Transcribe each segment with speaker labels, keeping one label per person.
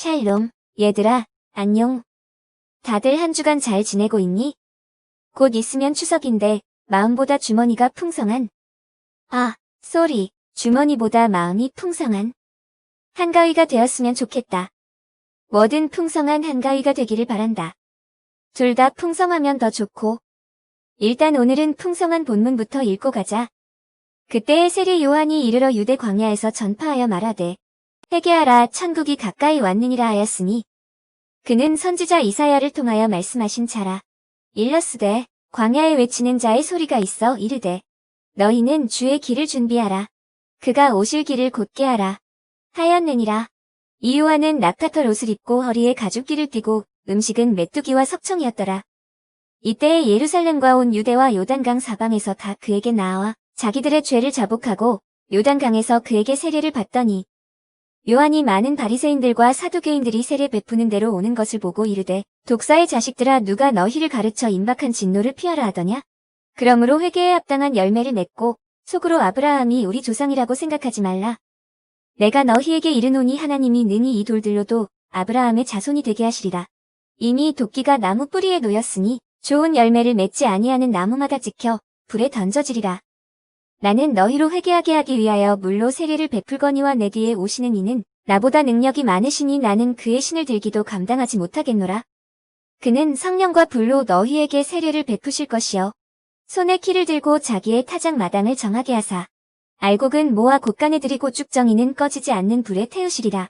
Speaker 1: 샬롬, 얘들아, 안녕. 다들 한 주간 잘 지내고 있니? 곧 있으면 추석인데 마음보다 주머니가 풍성한. 쏘리, 주머니보다 마음이 풍성한 한가위가 되었으면 좋겠다. 뭐든 풍성한 한가위가 되기를 바란다. 둘 다 풍성하면 더 좋고. 일단 오늘은 풍성한 본문부터 읽고 가자. 그때의 세례 요한이 이르러 유대 광야에서 전파하여 말하되 회개하라 천국이 가까이 왔느니라 하였으니 그는 선지자 이사야를 통하여 말씀하신 자라. 일러스되 광야에 외치는 자의 소리가 있어 이르되 너희는 주의 길을 준비하라. 그가 오실 길을 곧게 하라. 하였느니라. 이 요한은 낙타털 옷을 입고 허리에 가죽기를 띠고 음식은 메뚜기와 석청이었더라. 이때에 예루살렘과 온 유대와 요단강 사방에서 다 그에게 나와 자기들의 죄를 자복하고 요단강에서 그에게 세례를 받더니 요한이 많은 바리새인들과 사두개인들이 세례 베푸는 대로 오는 것을 보고 이르되 독사의 자식들아 누가 너희를 가르쳐 임박한 진노를 피하라 하더냐? 그러므로 회개에 합당한 열매를 맺고 속으로 아브라함이 우리 조상이라고 생각하지 말라. 내가 너희에게 이르노니 하나님이 능히 이 돌들로도 아브라함의 자손이 되게 하시리라. 이미 도끼가 나무 뿌리에 놓였으니 좋은 열매를 맺지 아니하는 나무마다 찍혀 불에 던져지리라. 나는 너희로 회개하게 하기 위하여 물로 세례를 베풀거니와 내 뒤에 오시는 이는 나보다 능력이 많으시니 나는 그의 신을 들기도 감당하지 못하겠노라. 그는 성령과 불로 너희에게 세례를 베푸실 것이요 손에 키를 들고 자기의 타작 마당을 정하게 하사 알곡은 모아 곳간에 들이고 쭉정이는 꺼지지 않는 불에 태우시리라.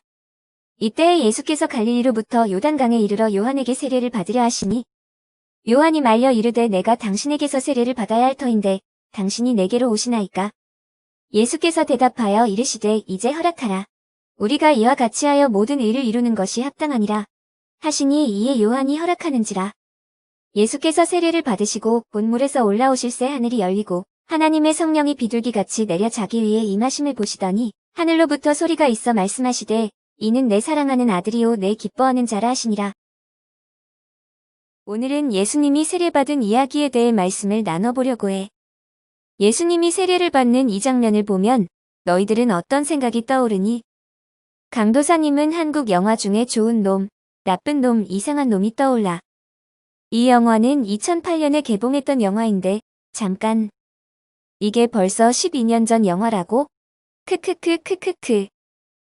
Speaker 1: 이때에 예수께서 갈릴리로부터 요단강에 이르러 요한에게 세례를 받으려 하시니 요한이 말려 이르되 내가 당신에게서 세례를 받아야 할 터인데 당신이 내게로 오시나이까? 예수께서 대답하여 이르시되 이제 허락하라. 우리가 이와 같이 하여 모든 의를 이루는 것이 합당하니라. 하시니 이에 요한이 허락하는지라. 예수께서 세례를 받으시고 본물에서 올라오실새 하늘이 열리고 하나님의 성령이 비둘기같이 내려 자기 위에 임하심을 보시더니 하늘로부터 소리가 있어 말씀하시되 이는 내 사랑하는 아들이요 내 기뻐하는 자라 하시니라. 오늘은 예수님이 세례받은 이야기에 대해 말씀을 나눠보려고 해. 예수님이 세례를 받는 이 장면을 보면 너희들은 어떤 생각이 떠오르니? 강도사님은 한국 영화 중에 좋은 놈, 나쁜 놈, 이상한 놈이 떠올라. 이 영화는 2008년에 개봉했던 영화인데 잠깐. 이게 벌써 12년 전 영화라고? 크크크크크크.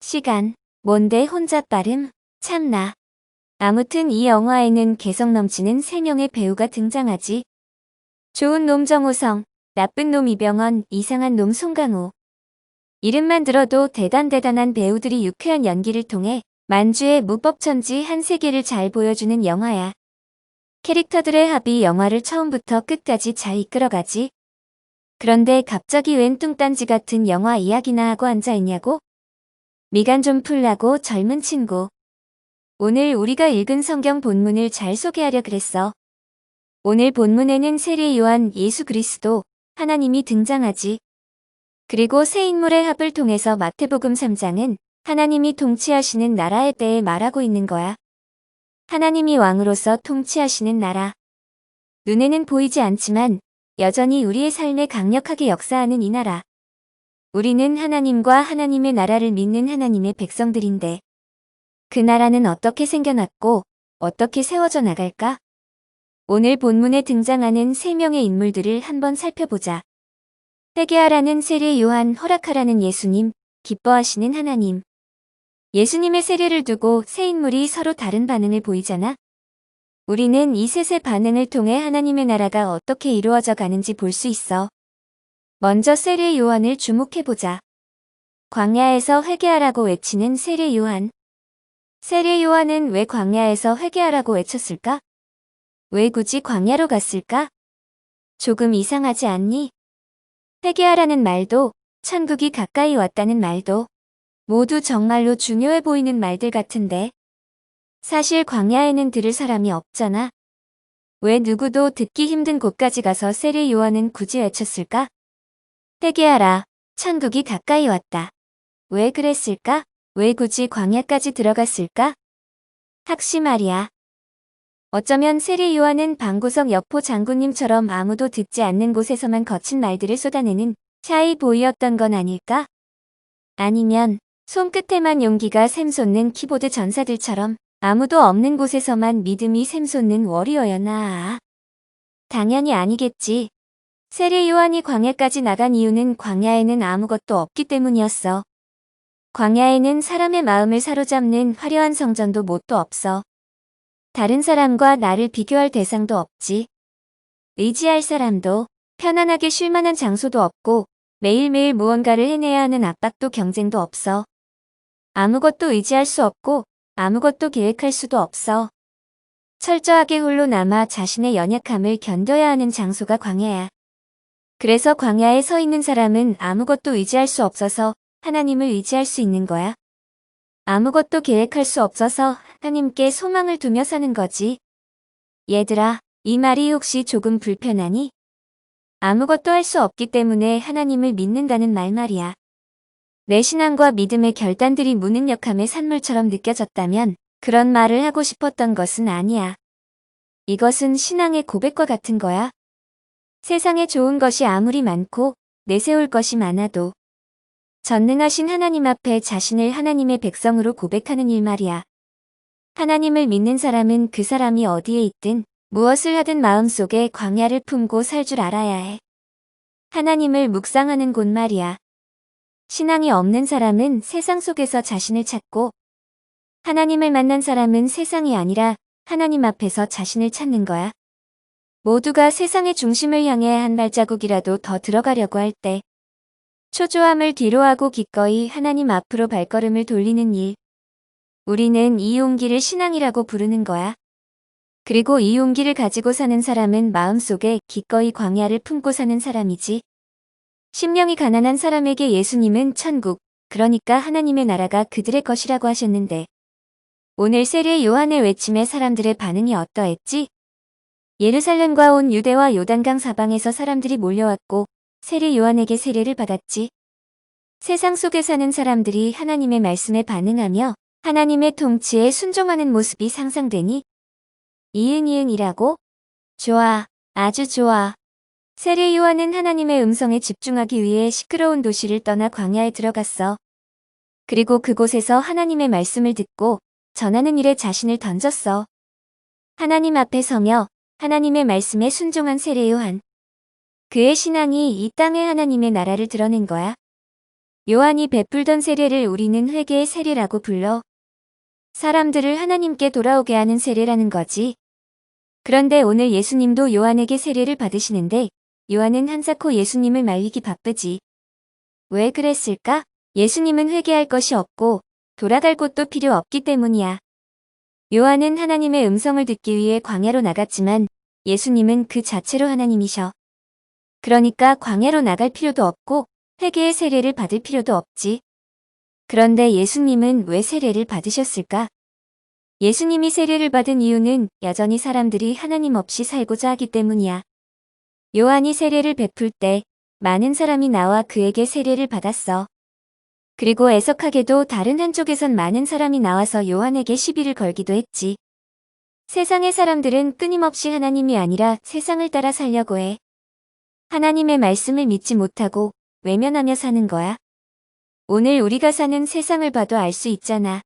Speaker 1: 시간. 뭔데 혼자 빠름? 참나. 아무튼 이 영화에는 개성 넘치는 3명의 배우가 등장하지. 좋은 놈 정우성, 나쁜 놈 이병헌, 이상한 놈 송강호. 이름만 들어도 대단한 배우들이 유쾌한 연기를 통해 만주의 무법천지 한 세계를 잘 보여주는 영화야. 캐릭터들의 합이 영화를 처음부터 끝까지 잘 이끌어가지. 그런데 갑자기 웬 뚱딴지 같은 영화 이야기나 하고 앉아있냐고? 미간 좀 풀라고 젊은 친구. 오늘 우리가 읽은 성경 본문을 잘 소개하려 그랬어. 오늘 본문에는 세례 요한 예수 그리스도, 하나님이 등장하지. 그리고 세 인물의 합을 통해서 마태복음 3장은 하나님이 통치하시는 나라에 대해 말하고 있는 거야. 하나님이 왕으로서 통치하시는 나라. 눈에는 보이지 않지만 여전히 우리의 삶에 강력하게 역사하는 이 나라. 우리는 하나님과 하나님의 나라를 믿는 하나님의 백성들인데 그 나라는 어떻게 생겨났고 어떻게 세워져 나갈까? 오늘 본문에 등장하는 3명의 인물들을 한번 살펴보자. 회개하라는 세례 요한, 허락하라는 예수님, 기뻐하시는 하나님. 예수님의 세례를 두고 세 인물이 서로 다른 반응을 보이잖아? 우리는 이 셋의 반응을 통해 하나님의 나라가 어떻게 이루어져 가는지 볼 수 있어. 먼저 세례 요한을 주목해보자. 광야에서 회개하라고 외치는 세례 요한. 세례 요한은 왜 광야에서 회개하라고 외쳤을까? 왜 굳이 광야로 갔을까? 조금 이상하지 않니? 회개하라는 말도, 천국이 가까이 왔다는 말도 모두 정말로 중요해 보이는 말들 같은데 사실 광야에는 들을 사람이 없잖아. 왜 누구도 듣기 힘든 곳까지 가서 세례 요한은 굳이 외쳤을까? 회개하라, 천국이 가까이 왔다. 왜 그랬을까? 왜 굳이 광야까지 들어갔을까? 학시 말이야. 어쩌면 세례 요한은 방구석 여포 장군님처럼 아무도 듣지 않는 곳에서만 거친 말들을 쏟아내는 샤이 보이였던 건 아닐까? 아니면 손끝에만 용기가 샘솟는 키보드 전사들처럼 아무도 없는 곳에서만 믿음이 샘솟는 워리어였나. 당연히 아니겠지. 세례 요한이 광야까지 나간 이유는 광야에는 아무것도 없기 때문이었어. 광야에는 사람의 마음을 사로잡는 화려한 성전도 뭣도 없어. 다른 사람과 나를 비교할 대상도 없지. 의지할 사람도, 편안하게 쉴 만한 장소도 없고 매일매일 무언가를 해내야 하는 압박도 경쟁도 없어. 아무것도 의지할 수 없고 아무것도 계획할 수도 없어. 철저하게 홀로 남아 자신의 연약함을 견뎌야 하는 장소가 광야야. 그래서 광야에 서 있는 사람은 아무것도 의지할 수 없어서 하나님을 의지할 수 있는 거야. 아무것도 계획할 수 없어서 하나님께 소망을 두며 사는 거지. 얘들아, 이 말이 혹시 조금 불편하니? 아무것도 할 수 없기 때문에 하나님을 믿는다는 말 말이야. 내 신앙과 믿음의 결단들이 무능력함의 산물처럼 느껴졌다면 그런 말을 하고 싶었던 것은 아니야. 이것은 신앙의 고백과 같은 거야. 세상에 좋은 것이 아무리 많고 내세울 것이 많아도 전능하신 하나님 앞에 자신을 하나님의 백성으로 고백하는 일 말이야. 하나님을 믿는 사람은 그 사람이 어디에 있든 무엇을 하든 마음속에 광야를 품고 살 줄 알아야 해. 하나님을 묵상하는 곳 말이야. 신앙이 없는 사람은 세상 속에서 자신을 찾고 하나님을 만난 사람은 세상이 아니라 하나님 앞에서 자신을 찾는 거야. 모두가 세상의 중심을 향해 한 발자국이라도 더 들어가려고 할 때 초조함을 뒤로하고 기꺼이 하나님 앞으로 발걸음을 돌리는 일. 우리는 이 용기를 신앙이라고 부르는 거야. 그리고 이 용기를 가지고 사는 사람은 마음속에 기꺼이 광야를 품고 사는 사람이지. 심령이 가난한 사람에게 예수님은 천국, 그러니까 하나님의 나라가 그들의 것이라고 하셨는데 오늘 세례 요한의 외침에 사람들의 반응이 어떠했지? 예루살렘과 온 유대와 요단강 사방에서 사람들이 몰려왔고 세례 요한에게 세례를 받았지. 세상 속에 사는 사람들이 하나님의 말씀에 반응하며 하나님의 통치에 순종하는 모습이 상상되니? 이응이응이라고? 좋아, 아주 좋아. 세례 요한은 하나님의 음성에 집중하기 위해 시끄러운 도시를 떠나 광야에 들어갔어. 그리고 그곳에서 하나님의 말씀을 듣고 전하는 일에 자신을 던졌어. 하나님 앞에 서며 하나님의 말씀에 순종한 세례 요한. 그의 신앙이 이 땅에 하나님의 나라를 드러낸 거야. 요한이 베풀던 세례를 우리는 회개의 세례라고 불러. 사람들을 하나님께 돌아오게 하는 세례라는 거지. 그런데 오늘 예수님도 요한에게 세례를 받으시는데 요한은 한사코 예수님을 말리기 바쁘지. 왜 그랬을까? 예수님은 회개할 것이 없고 돌아갈 곳도 필요 없기 때문이야. 요한은 하나님의 음성을 듣기 위해 광야로 나갔지만 예수님은 그 자체로 하나님이셔. 그러니까 광야로 나갈 필요도 없고 회개의 세례를 받을 필요도 없지. 그런데 예수님은 왜 세례를 받으셨을까? 예수님이 세례를 받은 이유는 여전히 사람들이 하나님 없이 살고자 하기 때문이야. 요한이 세례를 베풀 때 많은 사람이 나와 그에게 세례를 받았어. 그리고 애석하게도 다른 한쪽에선 많은 사람이 나와서 요한에게 시비를 걸기도 했지. 세상의 사람들은 끊임없이 하나님이 아니라 세상을 따라 살려고 해. 하나님의 말씀을 믿지 못하고 외면하며 사는 거야. 오늘 우리가 사는 세상을 봐도 알 수 있잖아.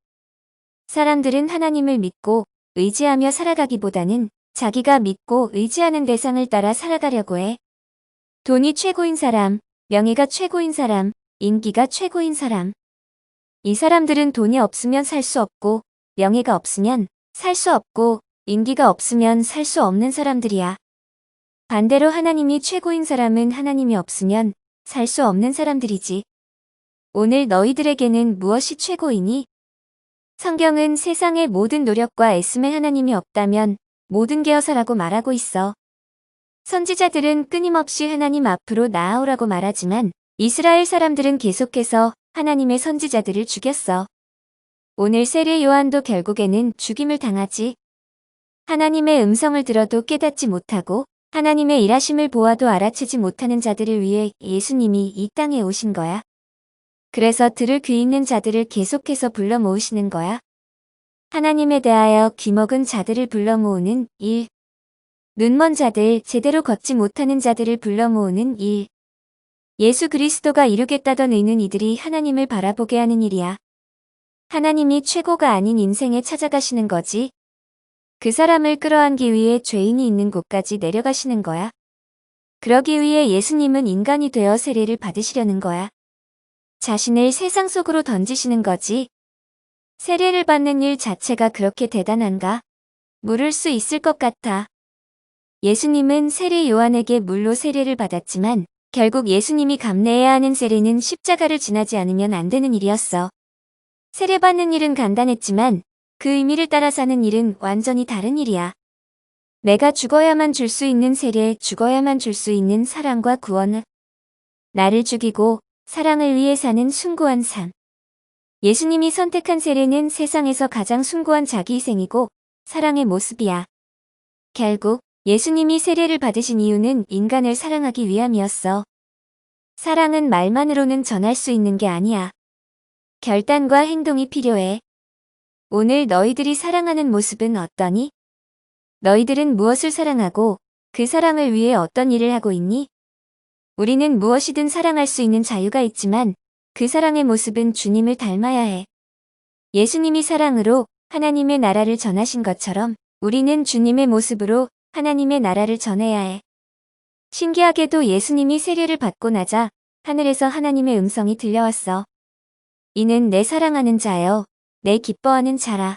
Speaker 1: 사람들은 하나님을 믿고 의지하며 살아가기보다는 자기가 믿고 의지하는 대상을 따라 살아가려고 해. 돈이 최고인 사람, 명예가 최고인 사람, 인기가 최고인 사람. 이 사람들은 돈이 없으면 살 수 없고, 명예가 없으면 살 수 없고, 인기가 없으면 살 수 없는 사람들이야. 반대로 하나님이 최고인 사람은 하나님이 없으면 살 수 없는 사람들이지. 오늘 너희들에게는 무엇이 최고이니? 성경은 세상의 모든 노력과 애씀에 하나님이 없다면 모든 게 허사라고 말하고 있어. 선지자들은 끊임없이 하나님 앞으로 나아오라고 말하지만 이스라엘 사람들은 계속해서 하나님의 선지자들을 죽였어. 오늘 세례 요한도 결국에는 죽임을 당하지. 하나님의 음성을 들어도 깨닫지 못하고 하나님의 일하심을 보아도 알아채지 못하는 자들을 위해 예수님이 이 땅에 오신 거야. 그래서 들을 귀 있는 자들을 계속해서 불러 모으시는 거야. 하나님에 대하여 귀먹은 자들을 불러 모으는 일. 눈먼 자들, 제대로 걷지 못하는 자들을 불러 모으는 일. 예수 그리스도가 이루겠다던 의는 이들이 하나님을 바라보게 하는 일이야. 하나님이 최고가 아닌 인생에 찾아가시는 거지. 그 사람을 끌어안기 위해 죄인이 있는 곳까지 내려가시는 거야. 그러기 위해 예수님은 인간이 되어 세례를 받으시려는 거야. 자신을 세상 속으로 던지시는 거지. 세례를 받는 일 자체가 그렇게 대단한가? 물을 수 있을 것 같아. 예수님은 세례 요한에게 물로 세례를 받았지만 결국 예수님이 감내해야 하는 세례는 십자가를 지나지 않으면 안 되는 일이었어. 세례받는 일은 간단했지만 그 의미를 따라 사는 일은 완전히 다른 일이야. 내가 죽어야만 줄 수 있는 세례, 죽어야만 줄 수 있는 사랑과 구원을. 나를 죽이고 사랑을 위해 사는 숭고한 삶. 예수님이 선택한 세례는 세상에서 가장 숭고한 자기 희생이고 사랑의 모습이야. 결국 예수님이 세례를 받으신 이유는 인간을 사랑하기 위함이었어. 사랑은 말만으로는 전할 수 있는 게 아니야. 결단과 행동이 필요해. 오늘 너희들이 사랑하는 모습은 어떠니? 너희들은 무엇을 사랑하고 그 사랑을 위해 어떤 일을 하고 있니? 우리는 무엇이든 사랑할 수 있는 자유가 있지만 그 사랑의 모습은 주님을 닮아야 해. 예수님이 사랑으로 하나님의 나라를 전하신 것처럼 우리는 주님의 모습으로 하나님의 나라를 전해야 해. 신기하게도 예수님이 세례를 받고 나자 하늘에서 하나님의 음성이 들려왔어. 이는 내 사랑하는 자여, 내 기뻐하는 자라.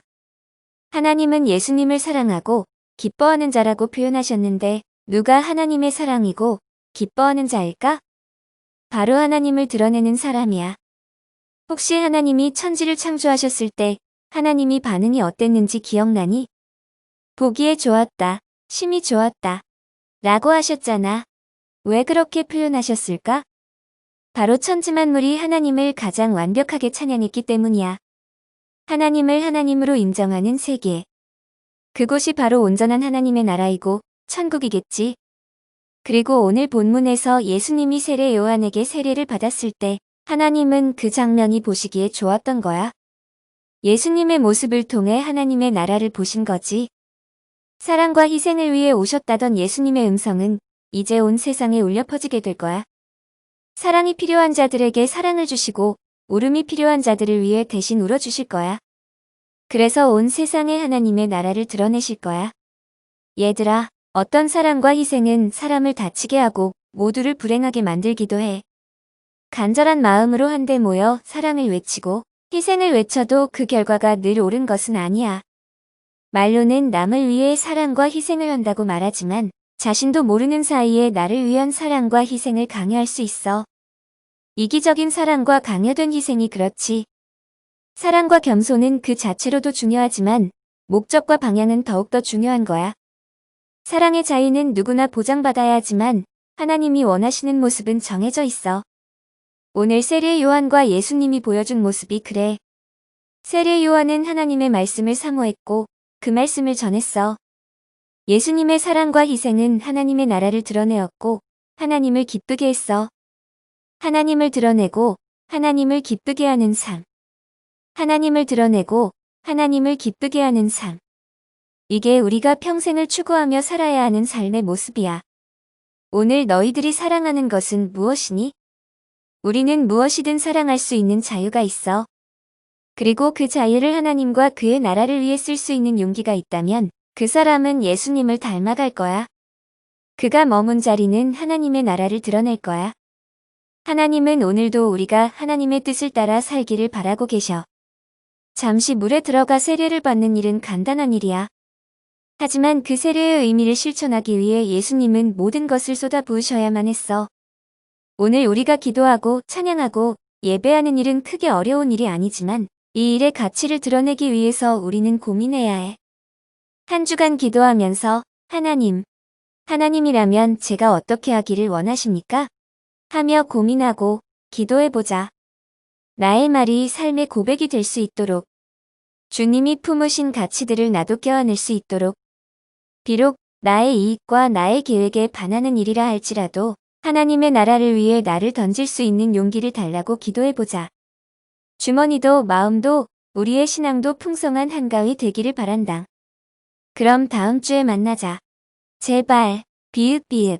Speaker 1: 하나님은 예수님을 사랑하고 기뻐하는 자라고 표현하셨는데 누가 하나님의 사랑이고 기뻐하는 자일까? 바로 하나님을 드러내는 사람이야. 혹시 하나님이 천지를 창조하셨을 때 하나님이 반응이 어땠는지 기억나니? 보기에 좋았다, 심히 좋았다 라고 하셨잖아. 왜 그렇게 표현하셨을까? 바로 천지만물이 하나님을 가장 완벽하게 찬양했기 때문이야. 하나님을 하나님으로 인정하는 세계. 그곳이 바로 온전한 하나님의 나라이고 천국이겠지. 그리고 오늘 본문에서 예수님이 세례 요한에게 세례를 받았을 때 하나님은 그 장면이 보시기에 좋았던 거야. 예수님의 모습을 통해 하나님의 나라를 보신 거지. 사랑과 희생을 위해 오셨다던 예수님의 음성은 이제 온 세상에 울려 퍼지게 될 거야. 사랑이 필요한 자들에게 사랑을 주시고 울음이 필요한 자들을 위해 대신 울어주실 거야. 그래서 온 세상에 하나님의 나라를 드러내실 거야. 얘들아, 어떤 사랑과 희생은 사람을 다치게 하고 모두를 불행하게 만들기도 해. 간절한 마음으로 한데 모여 사랑을 외치고 희생을 외쳐도 그 결과가 늘 옳은 것은 아니야. 말로는 남을 위해 사랑과 희생을 한다고 말하지만 자신도 모르는 사이에 나를 위한 사랑과 희생을 강요할 수 있어. 이기적인 사랑과 강요된 희생이 그렇지. 사랑과 겸손은 그 자체로도 중요하지만 목적과 방향은 더욱더 중요한 거야. 사랑의 자유는 누구나 보장받아야 하지만 하나님이 원하시는 모습은 정해져 있어. 오늘 세례 요한과 예수님이 보여준 모습이 그래. 세례 요한은 하나님의 말씀을 사모했고 그 말씀을 전했어. 예수님의 사랑과 희생은 하나님의 나라를 드러내었고 하나님을 기쁘게 했어. 하나님을 드러내고 하나님을 기쁘게 하는 삶. 하나님을 드러내고 하나님을 기쁘게 하는 삶. 이게 우리가 평생을 추구하며 살아야 하는 삶의 모습이야. 오늘 너희들이 사랑하는 것은 무엇이니? 우리는 무엇이든 사랑할 수 있는 자유가 있어. 그리고 그 자유를 하나님과 그의 나라를 위해 쓸 수 있는 용기가 있다면 그 사람은 예수님을 닮아갈 거야. 그가 머문 자리는 하나님의 나라를 드러낼 거야. 하나님은 오늘도 우리가 하나님의 뜻을 따라 살기를 바라고 계셔. 잠시 물에 들어가 세례를 받는 일은 간단한 일이야. 하지만 그 세례의 의미를 실천하기 위해 예수님은 모든 것을 쏟아부으셔야만 했어. 오늘 우리가 기도하고 찬양하고 예배하는 일은 크게 어려운 일이 아니지만 이 일의 가치를 드러내기 위해서 우리는 고민해야 해. 한 주간 기도하면서 하나님이라면 제가 어떻게 하기를 원하십니까? 하며 고민하고 기도해보자. 나의 말이 삶의 고백이 될 수 있도록 주님이 품으신 가치들을 나도 껴안을 수 있도록 비록 나의 이익과 나의 계획에 반하는 일이라 할지라도 하나님의 나라를 위해 나를 던질 수 있는 용기를 달라고 기도해보자. 주머니도 마음도 우리의 신앙도 풍성한 한가위 되기를 바란다. 그럼 다음 주에 만나자. 제발, 비읍비읍.